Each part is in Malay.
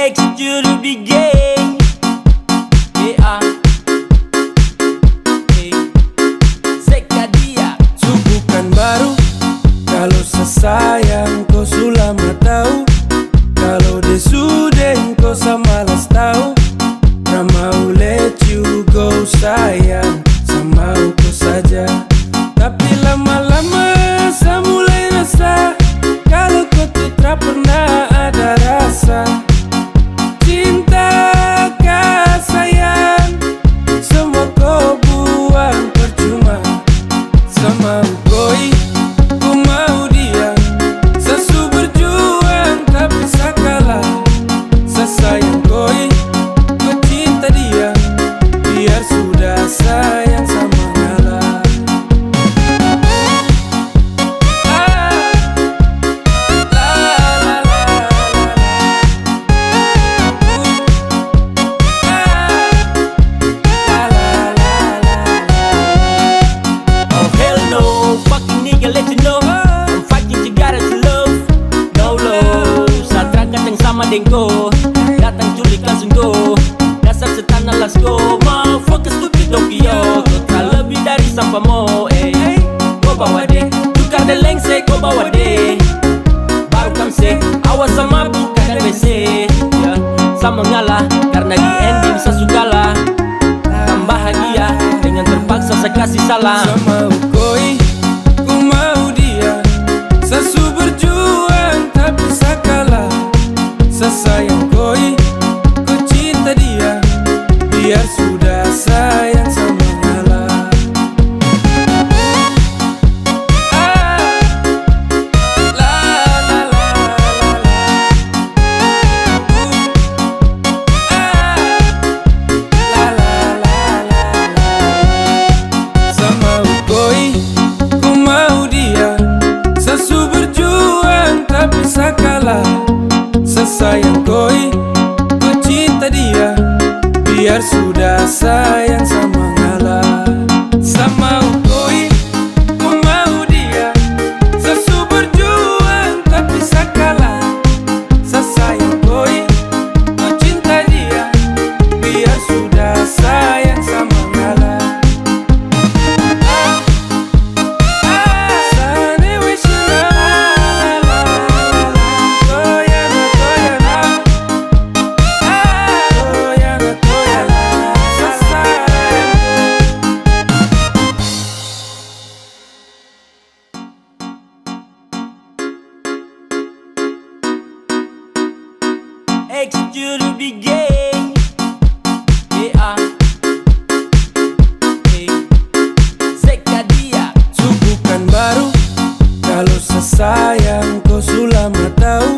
Ex juru gay. Yeah. Sekadia. Bukan baru. Kalau sesayang kau sulama tahu. Kalau desudeng kau samalas tahu. Ramau let you go sayang. Samau kau saja. Tapi lama-lama saya mulai rasa. Kalau kau tuh tak pernah ada rasa. Cinta kah sayang. Semua kau buang percuma. Sama koi, ku mau dia. Sesu berjuang tak bisa kalah. Sesayang koi, ku cinta dia. Biar sudah sayang sama ngalah. Oh hell no, fucking nigga let you know I'm fighting together to love. No love, saat rangkat yang sama dengko. Datang culik langsung go. Dasar setan alas go. Mau fokus stupid Tokyo. Kau tak lebih dari sampah mo. Kau bawa deh, tukar dan lengse kau bawa deh. Baru kamse, awas sama bukan WC ya. Sama ngalah, karena di ending saya sukalah. Kan bahagia, dengan terpaksa saya kasih salam. Sama koi, ku mau dia. Sesu berjuang tak bisa kalah. Sesayang koi, ku cinta dia. Biar sudah sayang sama ngalah. Sama koi, ku mau dia. Sesu berjuang tak bisa kalah. Sesayang koi, ku cinta dia. Biar sudah sayang sama ngalah. Sama koi, ku mau dia. Sesu berjuang tak bisa kalah. Sesayang koi, ku cinta dia. Biar sudah sayang sama ngalah. Ex juru gay. Yeah. Sekadia. Bukan baru. Kalau sesayang kau sulama tahu.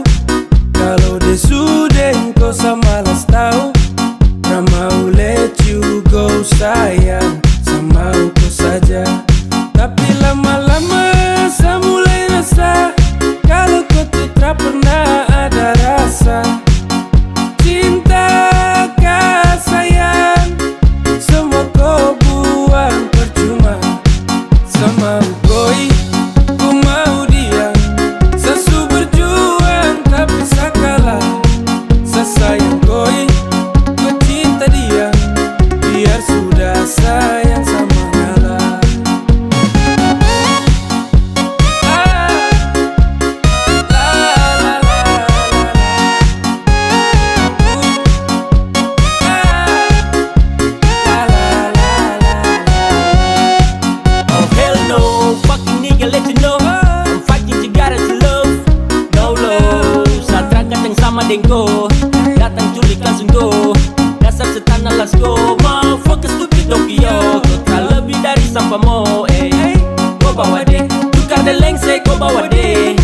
Kalau desudeng kau samalas tahu. Ramau let you go sayang. Samau kau saja. Tapi lama-lama saya mulai rasa. Kalau kau tuh tak pernah ada rasa. Cinta kah sayang. Semua kau buang percuma. Sama koi, ku mau dia. Sesu berjuang tak bisa kalah. Sesayang koi, ku cinta dia. Biar sudah sayang sama ngalah. Oh hell no, fucking nigga let you know I'm fighting together to love. No love, saat rangkat yang sama dengko. Datang culik langsung go. Dasar setan alas go. Mau fokus stupid Tokyo. Kau tak lebih dari sampah mo. Kau bawa deh, tukar dan lengse kau bawa deh.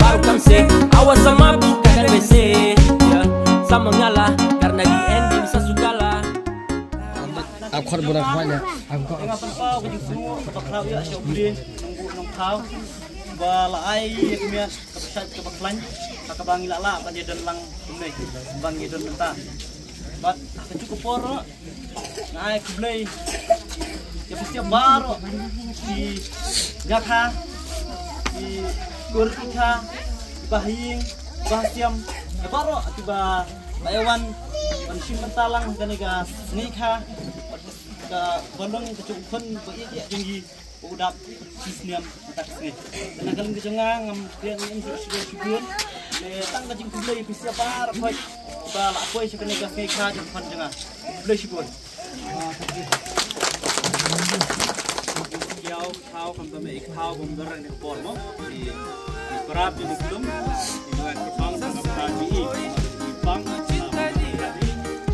Baru kamse, awas sama bukan WC ya. Sama ngalah, karena di ending saya sukalah. Aku kan budak banyak. Aku kok. Ngapan pa ko yung puno kapaklaw ya siya uli nung kaw balay kumya kapsat kapaklan kakabangi lala kan dia dan lang tunay bangi don menta bat cukup poro naik kublay ya pasti baro di gakha di kurika bahing bahsiam baro tiba Bayawan manusia mentalang kaniga nikah ka bandung kecukun bagi tinggi udap sisniam tak sini. Dan kalau kejengang ngam dia ini sudah tang kajing kubli bisa par koi ba la koi sekaniga nikah di depan jengah kubli sibun. Yau kau kami ikau pemberan di pormo di berap di belum di luar kepang sama kami di pang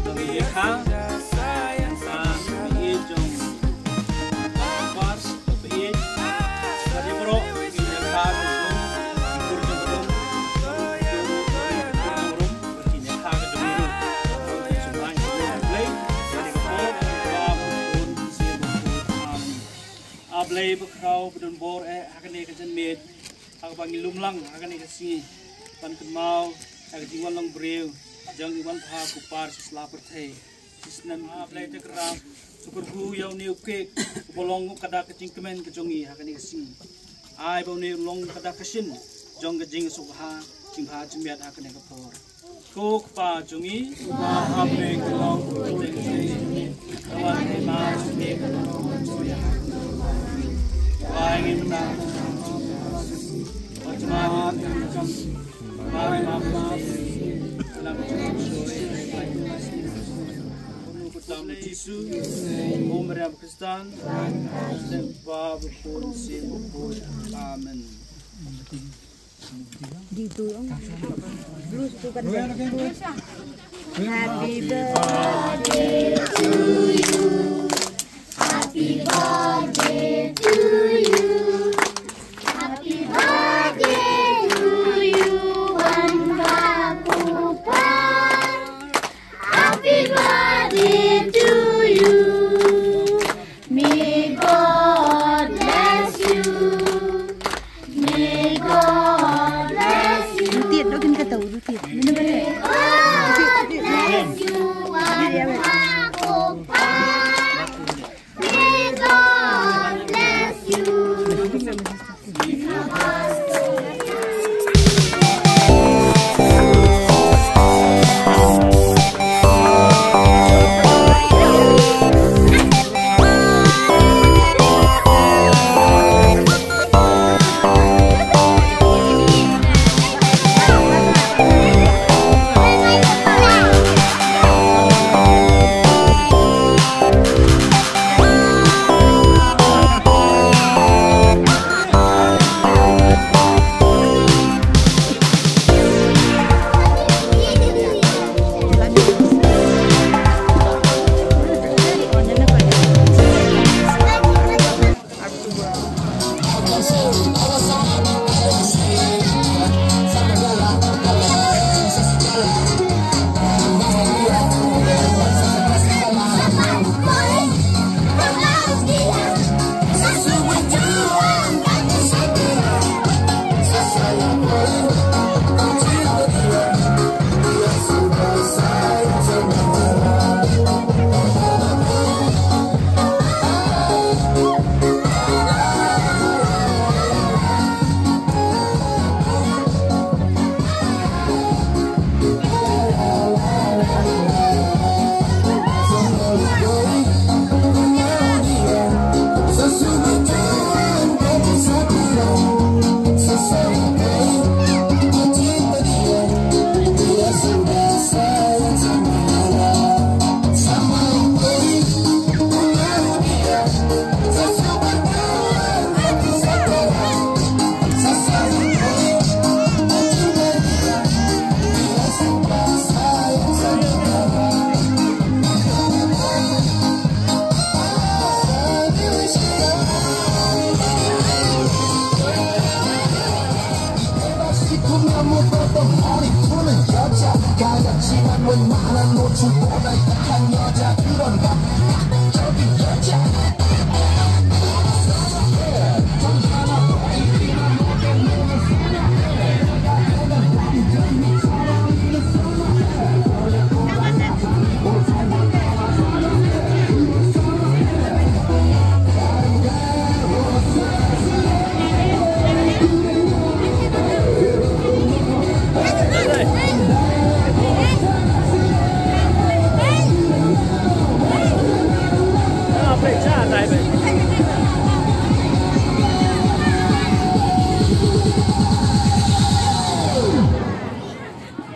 kami ikau yang kami jom pas kami dari pro di ikau belum di kurjung belum di ikau kedua semuanya play dari ablay bekau bedun bor akan ni kacan med aku panggil lumlang akan ni kasi pan kemau akan jiwan lang breu jang iwan pha kupar selapar thai sisnan ablay te kerap syukur hu yau ni ukek bolong kada kecing kemen kejongi akan ni kasi ai bau ni long kada kasin jong kejing subha jingha jemiat akan ni kapor kok pa jongi ablay kelong kejing kawan ni mas ni ingin menang macam mari maaf dalam dalam Yesus umur Kristen sebab pun siapapun amin Dito ang blues to kan. Happy birthday to you. Happy birthday to you. Happy birthday to you. Happy birthday to you. May God bless you. May God bless you. Tiệt đó kinh cái tàu đó tiệt. May God bless you. May God bless you.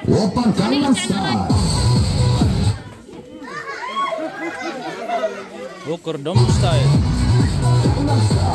Open Gangnam Style. Ukur dom style. Gangnam Style.